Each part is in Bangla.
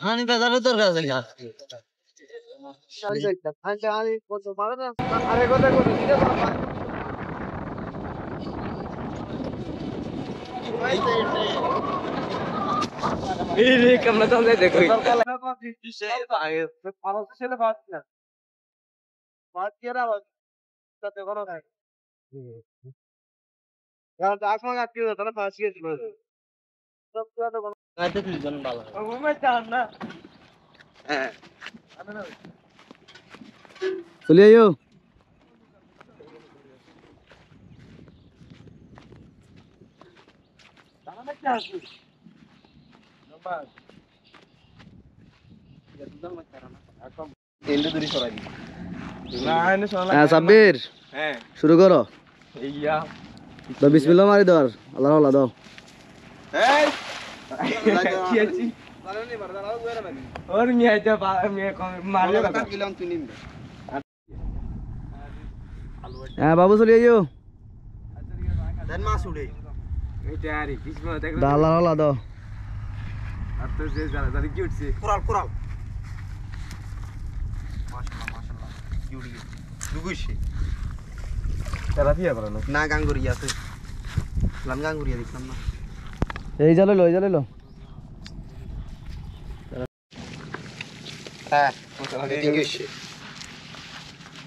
hani bezaরে তোর কাছে যা আরে কথা কথা দিতে এই রে কেমন চলে দেখো ছেলে বাদ না বাদ কি রা তাতে কোনো নাই यार आंख में आती होता ना फांसी के सब क्या तो গাইতে তুই জন ভালো घूमे चाह ना চলে আইও दाना में क्या है नंबर ये तो मत करना कम এন্ড দূরি সরাই না এনে শোনা হ্যাঁ সাব্বির হ্যাঁ শুরু করো ইয়া তো বিসমিল্লাহ মারি দাও আল্লাহ আল্লাহ দাও এই কি আছে জানি মার দাও ওরে মানে ওর মিয়া যা মিয়া মারলে কথা গেলাম তুই নিমবে হ্যাঁ বাবু চলে আইও দেন মাছ উড়ে এই তৈরি কিসমা দেখ দাও আল্লাহ আল্লাহ দাও আর তো যে জানি কি উঠছে কোরাল কোরাল মাশাআল্লাহ মাশাআল্লাহ ইউডি দুগুইছে তারা দিয়া করে না না গাঙ্গুরি আছে লাম গাঙ্গুরিয়া দেখলাম না এই জালে লো এই জালে লো হ্যাঁ মশলা দিয়ে গেছে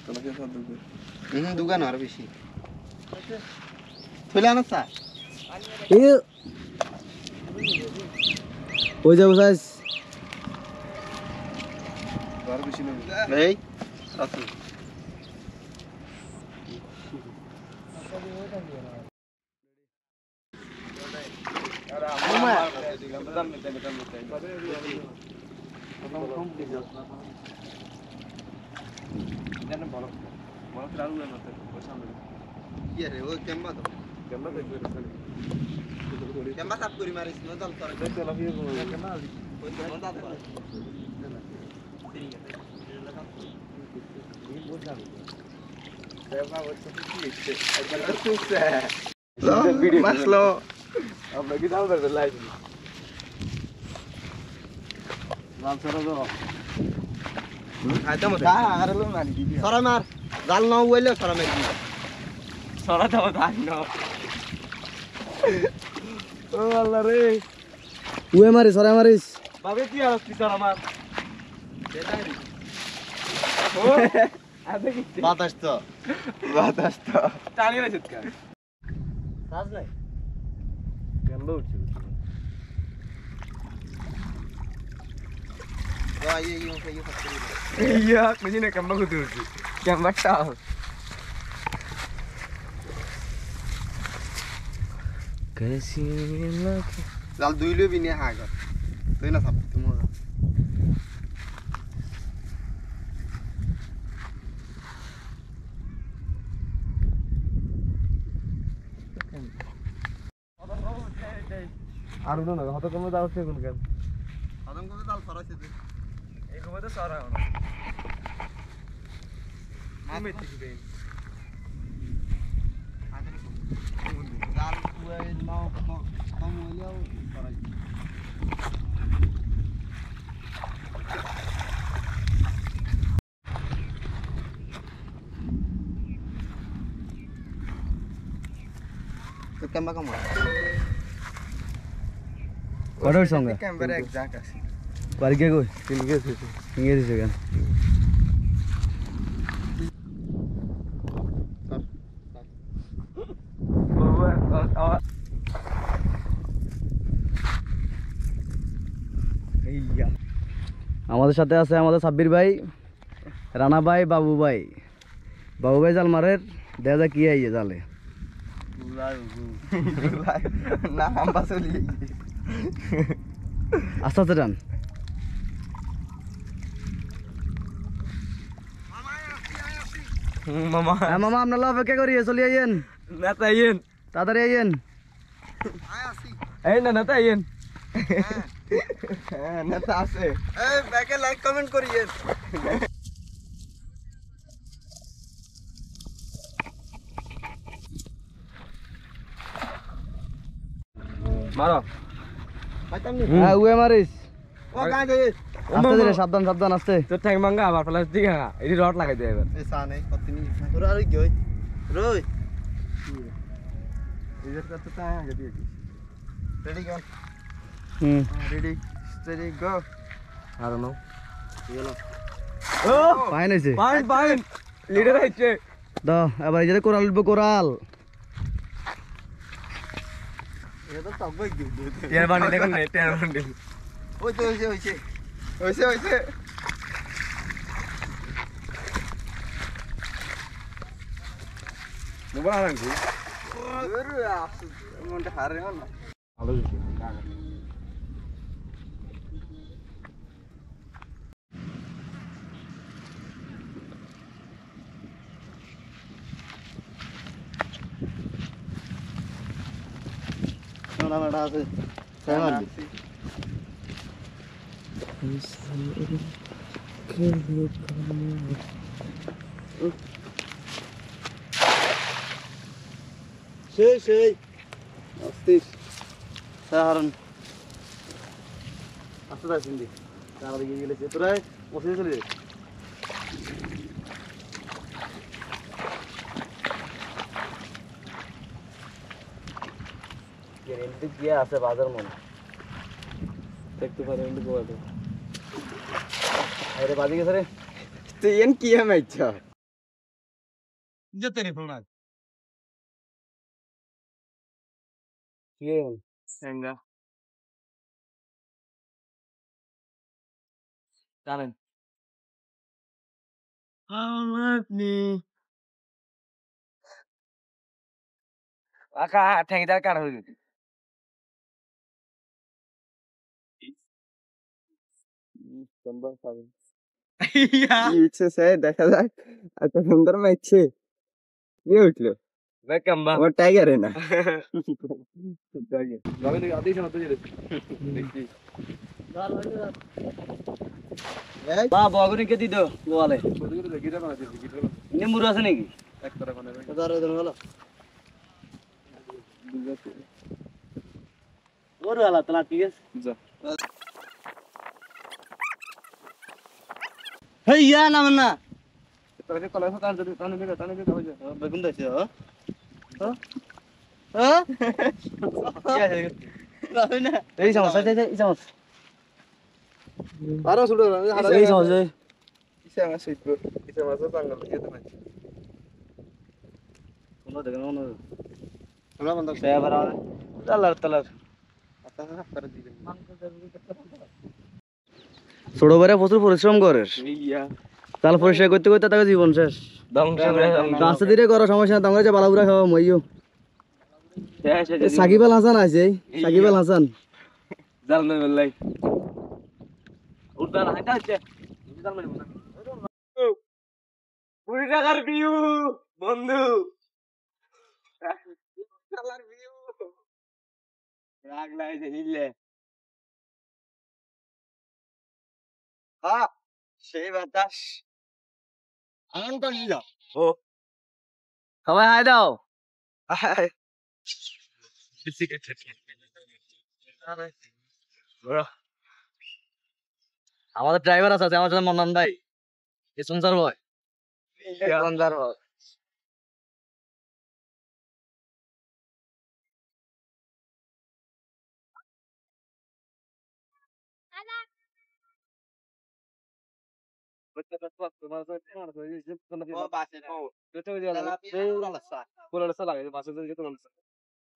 তোমাকে সব দুগো দুগান আর বেশি থইলা না স্যার এই ওই যাবো সাইজ আর বেশি না এই আচ্ছা কি রে ও কেমবা তো কেমবা সাপ করি মারিস না দল করে ওই মন্দা তো মাসলো আমরা কি দাও করতে লাইভ নাম সরা দাও আইতা মত আরে লো মানি দিবি সরা মার জাল না হইলে সরা মার দি সরা দাও দাই না ও আল্লাহ রে উয়ে মারিস সরে মারিস বাবে কি আর কি সরা মার ও আবে কি বাতাস তো টানি রে চিৎকার কাজ নাই কেমন উঠছে তো আই এই এই ফ্যাক্টরি ইয়া মুঝে না কেমন উঠছে কেমন টাও कैसी लग জাল দুইলে বিনে হাগ তুই না সাপ তুমি আর না হত কম দাও সে কোন কেন আদম কত জাল সরাইছে তুই এই কম তো সারা হলো আমি ঠিক জাল পুরো নাও কম হইলেও সরাইছে তো কেমবা কম কটার সঙ্গে ক্যামেরা এক্সাক্ট আছে বাড়ি গিয়ে কই তিন গেছে নিয়ে দিছে কেন আমাদের সাথে আছে আমাদের সাব্বির ভাই রানা ভাই বাবু ভাই জাল মারের দেখা যায় কি আইয়ে জালে না আম্বা চলি আস্তে আস্তে টান মামা হ্যাঁ মামা আপনার অপেক্ষা করি চলে আইয়েন নেতা আইয়েন তাড়াতাড়ি আইয়েন এই না নেতা আইয়েন হ্যাঁ নেতা আছে এই ব্যাকে লাইক কমেন্ট করিয়েন মারো পাইতাম নি হ্যাঁ উয়ে মারিস ও গায় দে আস্তে ধীরে সাবধান সাবধান আস্তে তোর ঠ্যাং ভাঙা আবার প্লাস্টিক হ্যাঁ এটি রড লাগাই দে এবার এ সানে কতনি তোর আর কি হই রই রিজেক্ট করতে তা আগে দিয়ে রেডি গো হুম রেডি স্টেডি গো আর নো গেল ও ফাইন হয়েছে ফাইন লিডার আইছে দাও এবার এই যে কোরাল উঠবো কোরাল এটা তো সব গই দিও টিয়ার বান্ডি দেখুন না টিয়ার বান্ডি ওই তো হইছে মোবাইল আনছি ওরে আসু মনটা হারে না ভালো না না আছে সামান সেই অস্তিস সাহারন আসতে আসেন দি তারা দিকে গেলে তোরা বসে চলে যাবে এমনি কি আছে বাজার মনে দেখতে পারে এন্ড কোয়াতে আরে বাজি গেছে রে তুই এন কি মাইছা যেতে নি ফোন কি হেঙ্গা জানেন আপনি আকা ঠ্যাংটার কাটা হয়ে গেছে সম্ভব পাবে ইচ্ছে সে দেখা যাক এত সুন্দর মাইছে কি উঠলো ওয়েলকাম বা আমার টাইগারে না যাবে দেখি আদেশ না তো দেখি বা বগনি কে দিদ গোয়ালে গিটার বানাতে গিটার নিম্বুর আছে নাকি এক করে বানাবে হলো ওর আলা তালা ঠিক আছে যা হেই ইয়া না না তাহলে কলেজ তার যদি তানে হয়ে যায় বেগুন দাইছে হ্যাঁ না এই সমস্যা এই সমস্যা আরো ছোট এই সমস্যা ইসে আমার সইতো ইসে মাছ বাংলা যেতে না কোনো দেখেন কোনো আমরা বন্ধ সে আবার তালার তালার আচ্ছা করে দিবেন ছোট বেড়ে প্রচুর পরিশ্রম করে ইয়া তাল পরিষ্কার করতে করতে তাকে জীবন শেষ ধ্বংস করে আস্তে ধীরে করো সমস্যা না তোমার যে বালাপুরা খাওয়া মইও সাকিব আল হাসান আছে সাকিব আল হাসান জাল না বললাই উঠবা না হাঁটা হচ্ছে জাল মানে না 20 টাকার ভিউ বন্ধু টাকার ভিউ রাগ লাগে হিললে হ্যাঁ সেই বাতাস আনন্দ নিল ও সবাই হাই দাও আমাদের ড্রাইভার আছে আমার সাথে মন্নান ভাই স্পন্সর বয়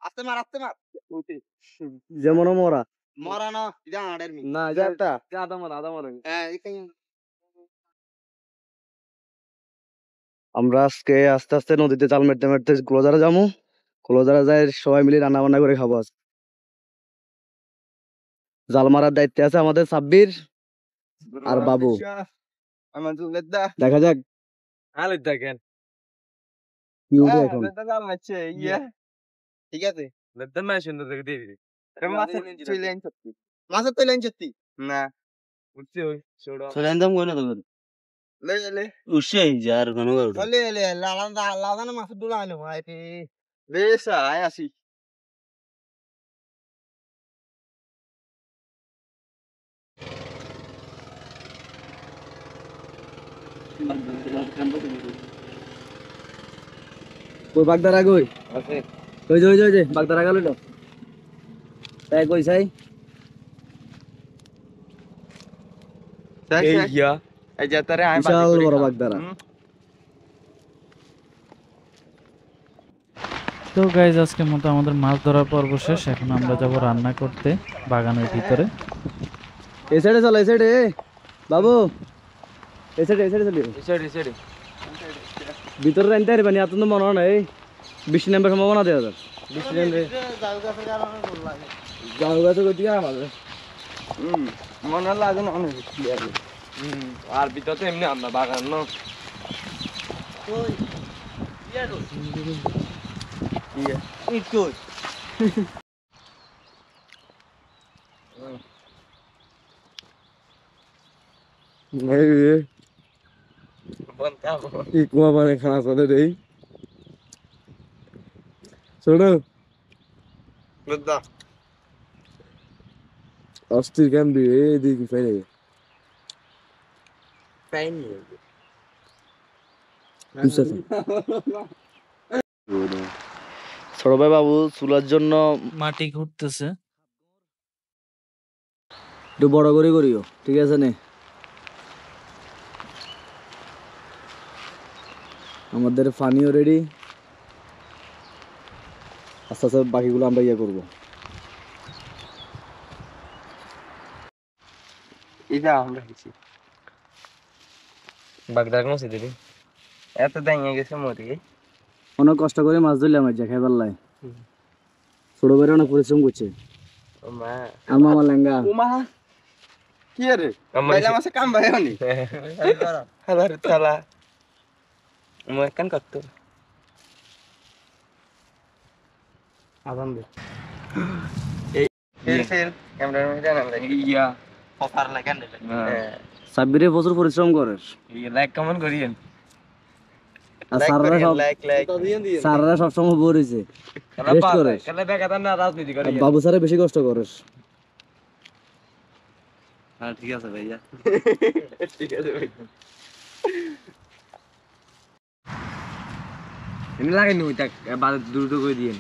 আস্তে মার যেমন মরা মরা না এটা আড়ের মি না যাতা আদা মারা হ্যাঁ এখানে আমরা আজকে আস্তে আস্তে নদীতে জাল মারতে মারতে ক্লোজারে যাবো ক্লোজারে যাই সবাই মিলে রান্না বান্না করে খাবো আজকে। জাল মারার দায়িত্বে আছে আমাদের সাব্বির আর বাবু আমার জুলেদা দেখা যাক আলে দেখেন কি উঠে এখন লেদা জাল মারছে ইয়া ঠিক আছে লেদা মাই সুন্দর দেখে দিবি মাছের চইলেন সত্যি মাছের চইলেন সত্যি না উঠছে ওই ছোড়া চলেন দাম কই না তোর লে লে উঠছে যার কোনো লে লে লালানা মাছের ডুলা আইলো ভাই বেশ আয় আসি কই বাগদারা কই আছে কই যে বাগদারা গেল তো তাই কই চাই এই ইয়া এই যে তারে আমি বিশাল বড় বাগদারা তো গাইজ আজকের মতো আমাদের মাছ ধরার পর্ব শেষ। এখন আমরা যাব রান্না করতে বাগানের ভিতরে। এই সাইডে চলো এই সাইডে বাবু এই সাইডে চলি এসে ভিতরে রাইনতে পারবেনি এত তো মনে হয় না এই বৃষ্টি নামবার সম্ভাবনা দেওয়া যায় বৃষ্টি নেমে গাছ গাছে কই দিয়া আমাদের মনে লাগে না অনেক আর ভিতর তো এমনি আমরা বাগান না কি কুয়া মানে খানা চলে রে শোনো অস্থির কেন দিয়ে এদিকে ফেলে ছোট ভাই বাবু চুলার জন্য মাটি ঘুরতেছে। একটু বড় করে করিও ঠিক আছে নে আমাদের পানিও রেডি আস্তে আস্তে বাকিগুলো আমরা ইয়ে করবো এটা আমরা খেয়েছি বাগদার কোনো দিবি এত দাঁড়িয়ে গেছে মরি অনেক কষ্ট করে মাছ ধরলাম আজ খাই পারলাই ছোট ভাইরা অনেক পরিশ্রম করছে ও মা আমার মামা লেঙ্গা ওমা কি রে বাইলা মাসে কাম ভাই হনি হাজার তালা মই কান কত আদান দে এই ফের ক্যামেরার মধ্যে না ইয়া ফফার লাগান দে সাব্বিরে প্রচুর পরিশ্রম করে লাইক কমেন্ট করিয়েন আর স্যাররা সব স্যাররা সবসময় বোর হয়েছে রেস্ট করে কেলা বেকার না রাজনীতি করে বাবু স্যারে বেশি কষ্ট করে হ্যাঁ ঠিক আছে ভাইয়া ঠিক আছে ভাই এমনি লাগে নি ওইটা বাদ দ্রুত করে দিয়েন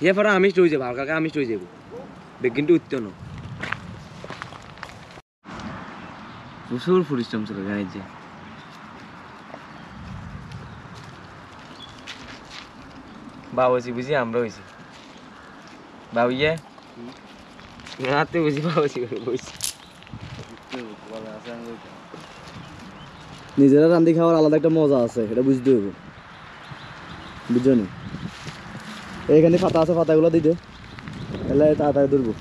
ये फरा आमिष রয়ে যাবে হালকা আমিষ রয়ে যাবে বেগিনটা উঠতে না প্রচুর পরিশ্রম ছিল গাড়ি যে বাবুজি বুঝি আমরা হয়েছি বাবুইয়ে রাতে বুঝি বাবুজি বুঝছি নিজেরা রান্দি খাওয়ার আলাদা একটা মজা আছে এটা বুঝতে হবে বুঝছো নি এইখানে পাতা আছে পাতাগুলো দিতে তাহলে তাড়াতাড়ি ধরবো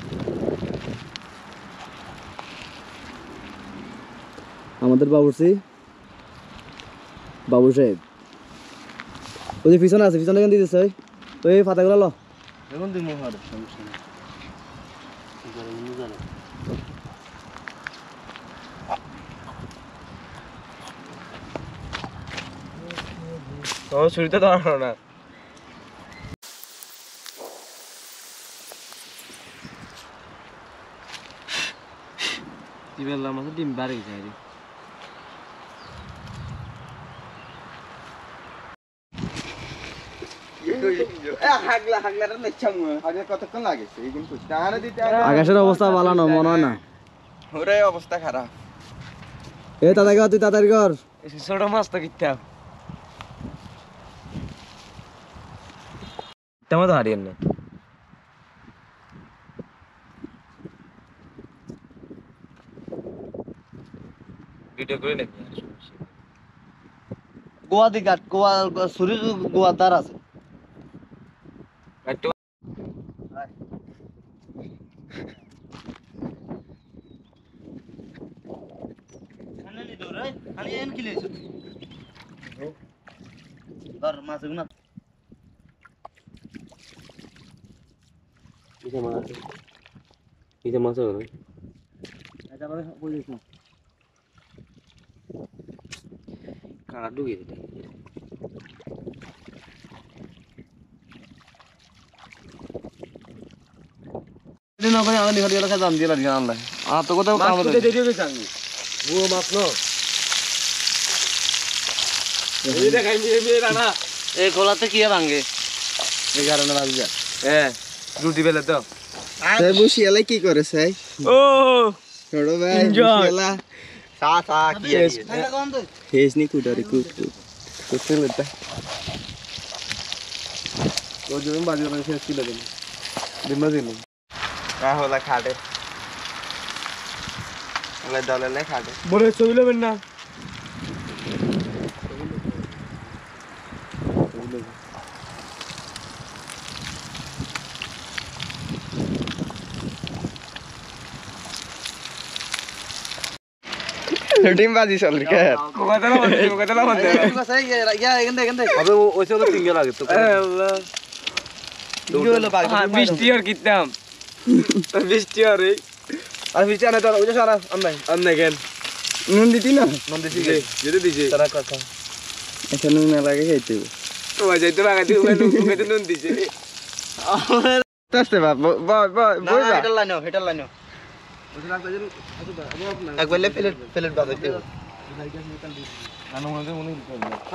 আমাদের বাবুর্চি বাবু সাহেব ওই যে পিছনে আছে পিছনে কেন দিতেছে ওই পাতাগুলো লো এখন তুই মহার সমস্যা তো ছুরিতে ধরো না কি বললাম আমাকে ডিম বাড়ি যায় রে আকাশের অবস্থা ভালো না মনে হয় না ওরে অবস্থা খারাপ এ তাড়াতাড়ি কর তুই তাড়াতাড়ি কর ছোট মাছ তো কিনতে তেমন তো হারিয়েন না ভিডিও করে নাকি গোয়া দিকে গোয়া সুরি গোয়া দ্বার আছে একটু এটা মাছ হবে কারা ঢুকে দিতে না ভাই আমি নিকট গেলে জান দিয়ে লাগি আল্লাহ আর তো কোথাও কাম মাছ দিয়ে গেছে আমি বুয়ো মাছ ন এই দেখাই মে রানা এই কোলাতে কি ভাঙে এই কারণে লাগি যা রুটি বেলে তো তাই বসিয়ালে কি করে সাই ও ছোট ভাই Enjoy. বসিয়ালা সা কি আছে হেস নি কুটারে কুট কুটে লতা ও জমি বাজি করে শেষ কি লাগে দিন দিন রাহলা খাটে আলে দলে খাটে বলে ছবি নেবেন না ডিম বাজি চল কে কোকাতলা বন্ধ ইয়া এখানে হবে ওই সব সিঙ্গেল লাগে তো বৃষ্টি আর কিতাম বৃষ্টি আর আর বৃষ্টি আনে তো ওই সারা আন্না কেন নুন দিতি না মন দিছি যেতে দিছে তারা কথা আচ্ছা নুন না লাগে খাইতে ও যাইতে লাগাইতে নুন নুন দিছে তাস্তে বাপ বই যা হেটার লাইনো একবার প্লেট বাজাইতে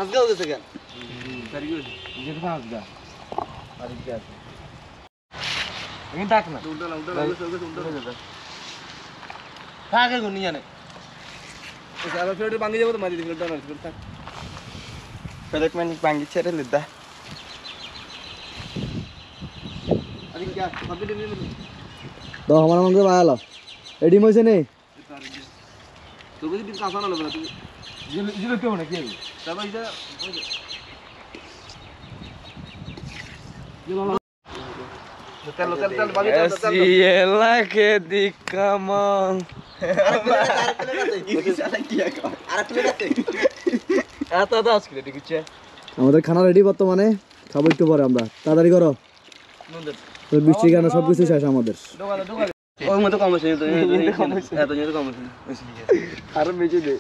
আজকে গেছে কেন থাকে গুনি জানে ভাঙি যাবো তো মাঝে প্লেট মানে ভাঙ্গি ছেড়ে লিদা তো আমার মনে ভালো এডি মইছে নেই তোর কাছে দিন কাঁচা না লাগবে তুই জিরো কেউ না কি তারপর এটা Ciela que di camon. আমাদের খানা রেডি বর্তমানে খাবো একটু পরে আমরা তাড়াতাড়ি করো তো বৃষ্টি কেন সবকিছু শেষ আমাদের ওর মতো কম হইছে তো এত যেতে কম হইছে আর বেঁচে দে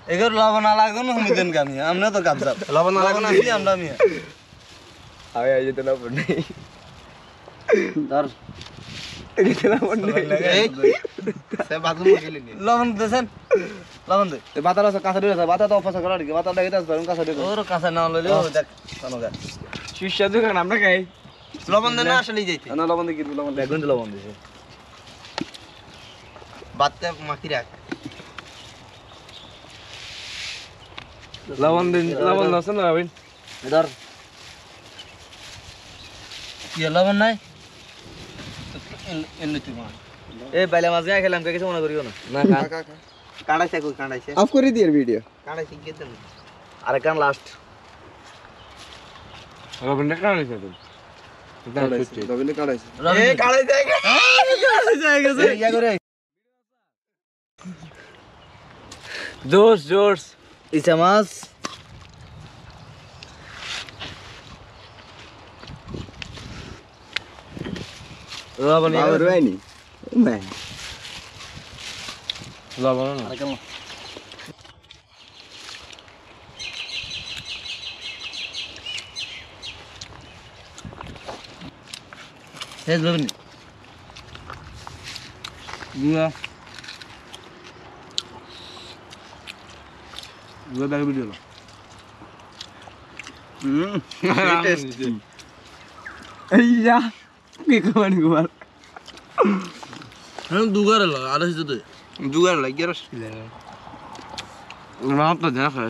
এগুলো লবণ না লাগবে না আমি দেন কামি আমরা তো কাবসা লবণ না লাগবে না আসি আমরা আমি আয় আয় যেতে না পড়ে ধর যেতে না পড়ে সে বাথরুম গেলি লবণ দেন লবণ দে বাতার আছে কাঁচা দিয়ে আছে বাতা তো অফাসা করা কি বাতা দেখে আসবে কাঁচা দিয়ে ওর কাঁচা না লইলে দেখ কানগা শীর্ষা দোকান আমরা খাই লবণ দেন না আসলেই যাইতে না লবণ দিয়ে কিনবো লবণ বেগুন লবণ দিছে বাতটা মাখি রাখ লবণ দিন লবণ আছে না ভাই ধর কি লবণ নাই এ বাইলা মাছ গায় খেলাম কে কিছু মনে করিও না না কাঁড়াইছে কই কাঁড়াইছে অফ করে দিয়ের ভিডিও কাঁড়াইছে কি দেন আরে কান লাস্ট লবণ না কাটাইছে তো রবিনে কাটাইছে এ কাঁড়াইছে গেছে ইয়া করে জোশ জোশ ইচা মাছ লবণ আর হয়নি ভাই লবণ না শেষ লবণ গুয়া গুয়া ব্যাগ ভিডিও টেস্ট আইয়া কি কোন গুয়া হ্যাঁ দুগারে লাগা আড়াইশ দে দুগার লাগিয়ে রস না তো দেখা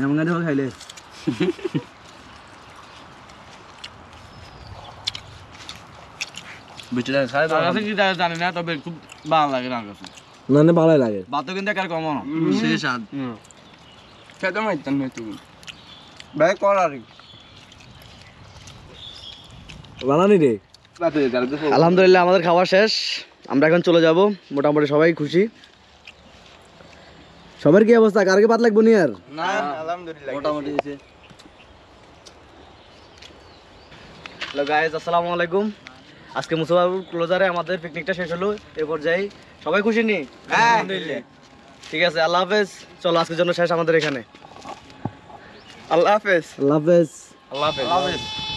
আমরা দেখো খাইলে বিচরা খাই দাও আছে কি জানি না তবে খুব ভালো লাগে না কাছে না না ভালোই লাগে ভাত কিন্তু একার কম না সেই স্বাদ খেতে মাইতাম না তুমি ভাই করারি বানানি রে রাতে যারা দেখো আলহামদুলিল্লাহ আমাদের খাওয়া শেষ আমরা এখন চলে যাব মোটামুটি সবাই খুশি সবার কি অবস্থা কার কি ভাত লাগবে নি আর না আলহামদুলিল্লাহ মোটামুটি হয়েছে হ্যালো গাইস আসসালামু আলাইকুম আজকে মুসাবাবুর ক্লোজারে আমাদের পিকনিকটা শেষ হলো এই পর্যায়ে সবাই খুশি নি আলহামদুলিল্লাহ ঠিক আছে আল্লাহ হাফেজ চলো আজকের জন্য শেষ আমাদের এখানে আল্লাহ হাফেজ আল্লাহ হাফেজ আল্লাহ হাফেজ